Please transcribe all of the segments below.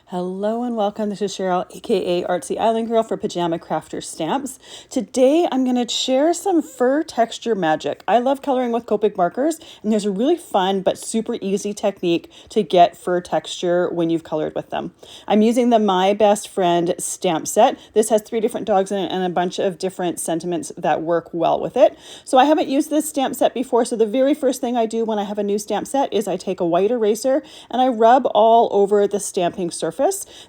Hello and welcome. This is Cheryl, aka Artsy Island Girl for Pajama Crafter Stamps. Today I'm going to share some fur texture magic. I love coloring with Copic markers, and there's a really fun but super easy technique to get fur texture when you've colored with them. I'm using the My Best Friend stamp set. This has 3 different dogs in it and a bunch of different sentiments that work well with it. So I haven't used this stamp set before, so the very first thing I do when I have a new stamp set is I take a white eraser and I rub all over the stamping surface.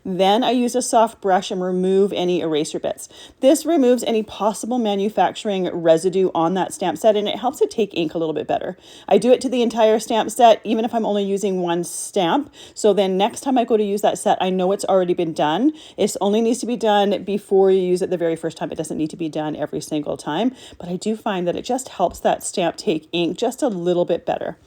Then I use a soft brush and remove any eraser bits. This removes any possible manufacturing residue on that stamp set, and it helps it take ink a little bit better. I do it to the entire stamp set, even if I'm only using one stamp. So then next time I go to use that set, I know it's already been done. It only needs to be done before you use it the very first time. It doesn't need to be done every single time, but I do find that it just helps that stamp take ink just a little bit better.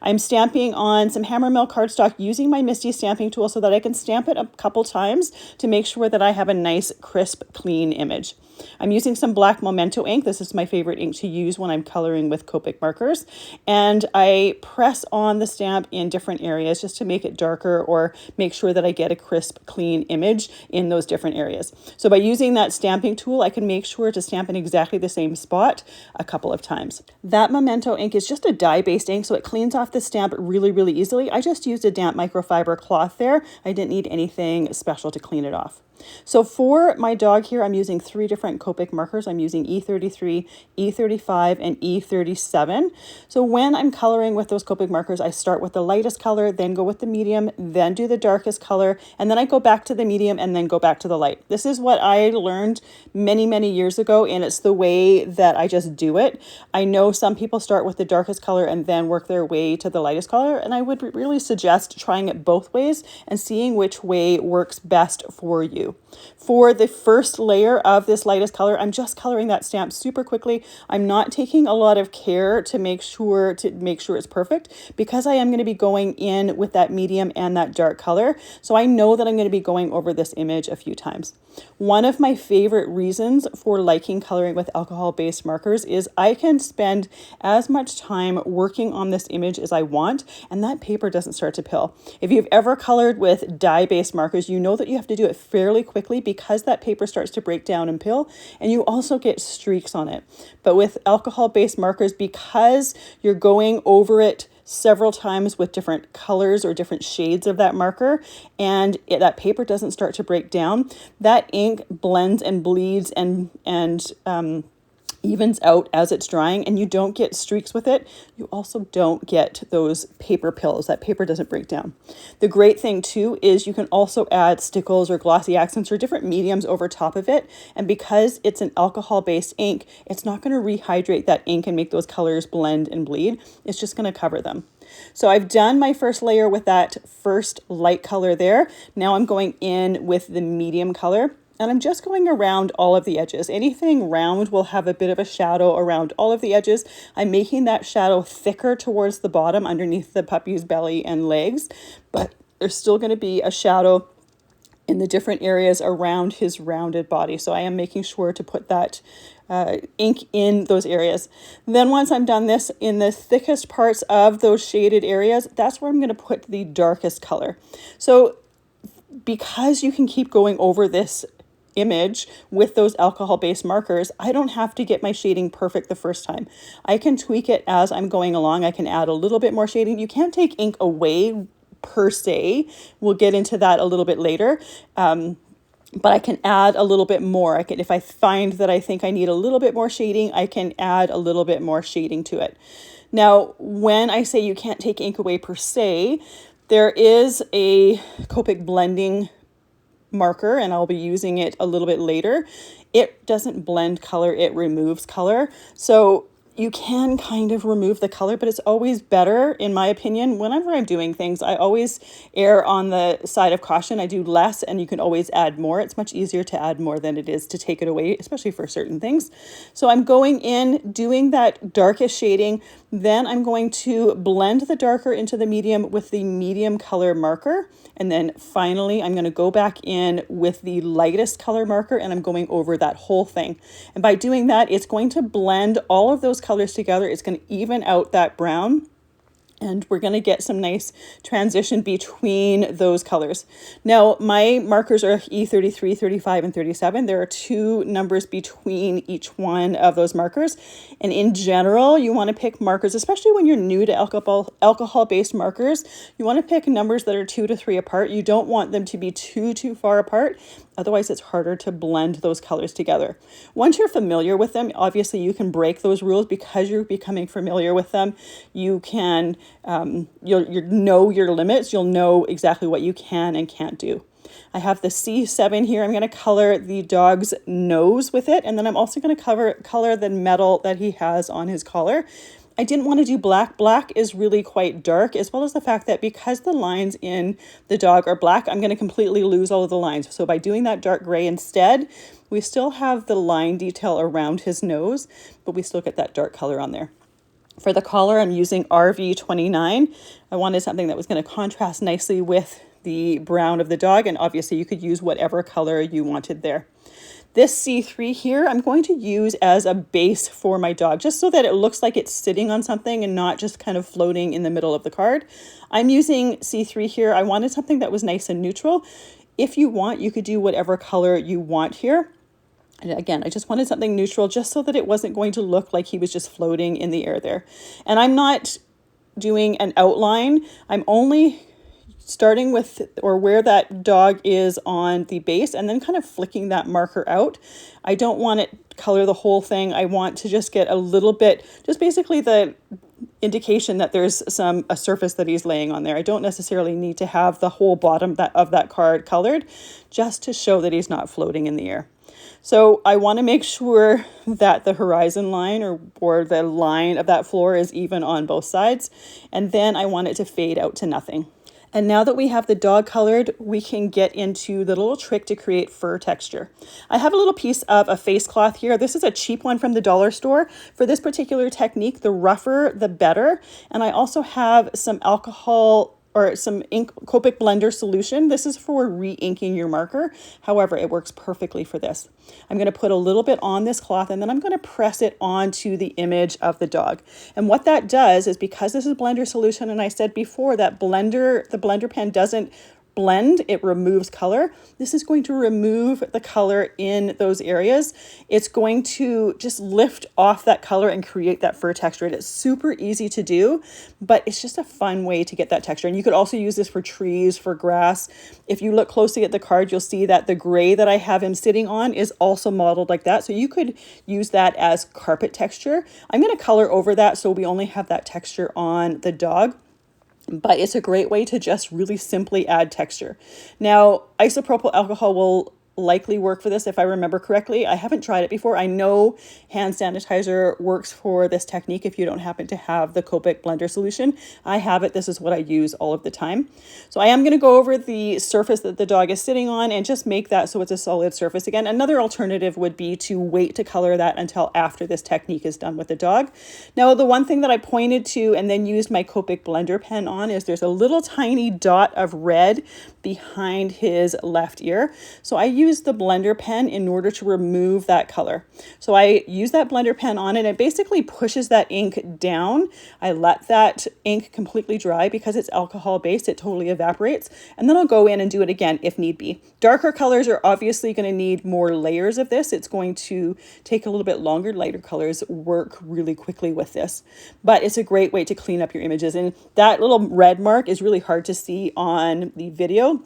I'm stamping on some hammer mill cardstock using my Misty stamping tool so that I can stamp it a couple times to make sure that I have a nice, crisp, clean image. I'm using some black Memento ink. This is my favorite ink to use when I'm coloring with Copic markers. And I press on the stamp in different areas just to make it darker or make sure that I get a crisp, clean image in those different areas. So by using that stamping tool, I can make sure to stamp in exactly the same spot a couple of times. That Memento ink is just a dye-based ink, so it cleans off the stamp really, really easily. I just used a damp microfiber cloth there. I didn't need anything special to clean it off. So for my dog here, I'm using 3 different Copic markers. I'm using E33, E35, and E37. So when I'm coloring with those Copic markers, I start with the lightest color, then go with the medium, then do the darkest color, and then I go back to the medium and then go back to the light. This is what I learned many, many years ago, and it's the way that I just do it. I know some people start with the darkest color and then work their way to the lightest color, and I would really suggest trying it both ways and seeing which way works best for you. For the first layer of this lightest color, I'm just coloring that stamp super quickly. I'm not taking a lot of care to make sure it's perfect because I am going to be going in with that medium and that dark color. So I know that I'm going to be going over this image a few times. One of my favorite reasons for liking coloring with alcohol-based markers is I can spend as much time working on this image as I want, and that paper doesn't start to pill. If you've ever colored with dye-based markers, you know that you have to do it fairly quickly because that paper starts to break down and pill, and you also get streaks on it. But with alcohol-based markers, because you're going over it several times with different colors or different shades of that marker, and that paper doesn't start to break down, that ink blends and bleeds and evens out as it's drying, and you don't get streaks with it. You also don't get those paper pills. That paper doesn't break down. The great thing too is you can also add stickles or glossy accents or different mediums over top of it, and because it's an alcohol-based ink, it's not going to rehydrate that ink and make those colors blend and bleed. It's just going to cover them. So I've done my first layer with that first light color there. Now I'm going in with the medium color. And I'm just going around all of the edges. Anything round will have a bit of a shadow around all of the edges. I'm making that shadow thicker towards the bottom underneath the puppy's belly and legs, but there's still going to be a shadow in the different areas around his rounded body. So I am making sure to put that ink in those areas. Then once I'm done this, in the thickest parts of those shaded areas, that's where I'm going to put the darkest color. So because you can keep going over this image with those alcohol-based markers, I don't have to get my shading perfect the first time. I can tweak it as I'm going along. I can add a little bit more shading. You can't take ink away per se. We'll get into that a little bit later. But I can add a little bit more. If I find that I think I need a little bit more shading, I can add a little bit more shading to it. Now, when I say you can't take ink away per se, there is a Copic blending marker, and I'll be using it a little bit later. It doesn't blend color, it removes color. So you can kind of remove the color, but it's always better, in my opinion, whenever I'm doing things, I always err on the side of caution. I do less and you can always add more. It's much easier to add more than it is to take it away, especially for certain things. So I'm going in, doing that darkest shading, then I'm going to blend the darker into the medium with the medium color marker. And then finally, I'm going to go back in with the lightest color marker and I'm going over that whole thing. And by doing that, it's going to blend all of those colors together. It's going to even out that brown. And we're going to get some nice transition between those colors. Now, my markers are E33, 35, and 37. There are 2 numbers between each one of those markers. And in general, you want to pick markers, especially when you're new to alcohol-based markers, you want to pick numbers that are 2 to 3 apart. You don't want them to be too far apart. Otherwise, it's harder to blend those colors together. Once you're familiar with them, obviously you can break those rules because you're becoming familiar with them. You can, you'll know your limits. You'll know exactly what you can and can't do. I have the C7 here. I'm going to color the dog's nose with it. And then I'm also going to color the metal that he has on his collar. I didn't want to do black. Black is really quite dark, as well as the fact that because the lines in the dog are black, I'm going to completely lose all of the lines. So by doing that dark gray instead, we still have the line detail around his nose, but we still get that dark color on there. For the collar, I'm using RV29. I wanted something that was going to contrast nicely with the brown of the dog, and obviously you could use whatever color you wanted there. This C3 here, I'm going to use as a base for my dog, just so that it looks like it's sitting on something and not just kind of floating in the middle of the card. I'm using C3 here. I wanted something that was nice and neutral. If you want, you could do whatever color you want here. And again, I just wanted something neutral just so that it wasn't going to look like he was just floating in the air there. And I'm not doing an outline. I'm only starting with or where that dog is on the base and then kind of flicking that marker out. I don't want it color the whole thing. I want to just get a little bit, just basically the indication that there's a surface that he's laying on there. I don't necessarily need to have the whole bottom of that card colored, just to show that he's not floating in the air. So I want to make sure that the horizon line or the line of that floor is even on both sides. And then I want it to fade out to nothing. And now that we have the dog colored, we can get into the little trick to create fur texture. I have a little piece of a face cloth here. This is a cheap one from the dollar store. For this particular technique, the rougher, the better. And I also have some alcohol or some ink Copic blender solution. This is for re-inking your marker. However, it works perfectly for this. I'm going to put a little bit on this cloth and then I'm going to press it onto the image of the dog. And what that does is, because this is blender solution, and I said before that the blender pen doesn't blend, it removes color. This is going to remove the color in those areas. It's going to just lift off that color and create that fur texture. It is super easy to do, but it's just a fun way to get that texture. And you could also use this for trees, for grass. If you look closely at the card, you'll see that the gray that I have him sitting on is also modeled like that. So you could use that as carpet texture. I'm going to color over that so we only have that texture on the dog. But it's a great way to just really simply add texture. Now, isopropyl alcohol will likely work for this if I remember correctly. I haven't tried it before. I know hand sanitizer works for this technique if you don't happen to have the Copic blender solution. I have it. This is what I use all of the time. So I am going to go over the surface that the dog is sitting on and just make that so it's a solid surface again. Another alternative would be to wait to color that until after this technique is done with the dog. Now, the one thing that I pointed to and then used my Copic blender pen on is there's a little tiny dot of red behind his left ear. So I use the blender pen in order to remove that color. So I use that blender pen on it and it basically pushes that ink down. I let that ink completely dry because it's alcohol based. It totally evaporates. And then I'll go in and do it again if need be. Darker colors are obviously going to need more layers of this. It's going to take a little bit longer. Lighter colors work really quickly with this, but it's a great way to clean up your images. And that little red mark is really hard to see on the video,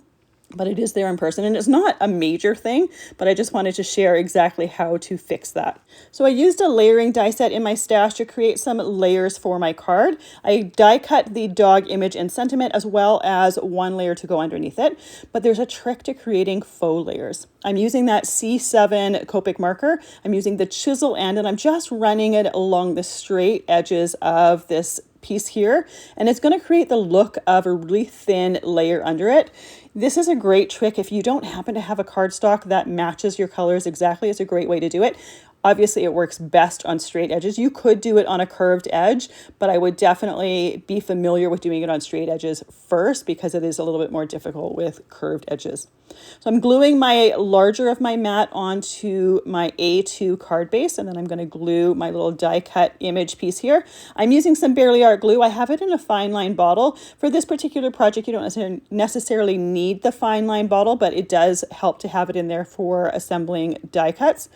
but it is there in person, and it's not a major thing, but I just wanted to share exactly how to fix that. So I used a layering die set in my stash to create some layers for my card. I die cut the dog image and sentiment as well as one layer to go underneath it, but there's a trick to creating faux layers. I'm using that C7 Copic marker. I'm using the chisel end and I'm just running it along the straight edges of this piece here, and it's going to create the look of a really thin layer under it. This is a great trick if you don't happen to have a cardstock that matches your colors exactly. It's a great way to do it. Obviously, it works best on straight edges. You could do it on a curved edge, but I would definitely be familiar with doing it on straight edges first because it is a little bit more difficult with curved edges. So I'm gluing my larger of my mat onto my A2 card base, and then I'm going to glue my little die cut image piece here. I'm using some Barely Art glue. I have it in a fine line bottle. For this particular project, you don't necessarily need the fine line bottle, but it does help to have it in there for assembling die cuts.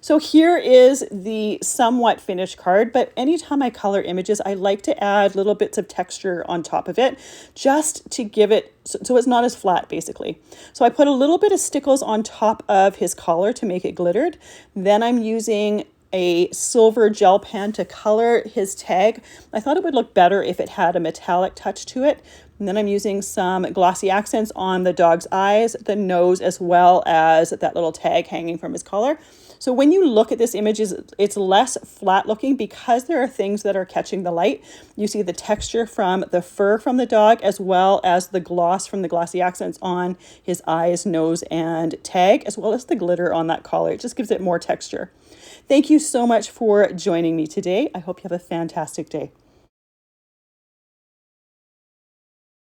So here is the somewhat finished card, but anytime I color images, I like to add little bits of texture on top of it, just to give it, so it's not as flat basically. So I put a little bit of stickles on top of his collar to make it glittered. Then I'm using a silver gel pen to color his tag. I thought it would look better if it had a metallic touch to it. And then I'm using some glossy accents on the dog's eyes, the nose, as well as that little tag hanging from his collar. So when you look at this image, it's less flat looking because there are things that are catching the light. You see the texture from the fur from the dog, as well as the gloss from the glossy accents on his eyes, nose, and tag, as well as the glitter on that collar. It just gives it more texture. Thank you so much for joining me today. I hope you have a fantastic day.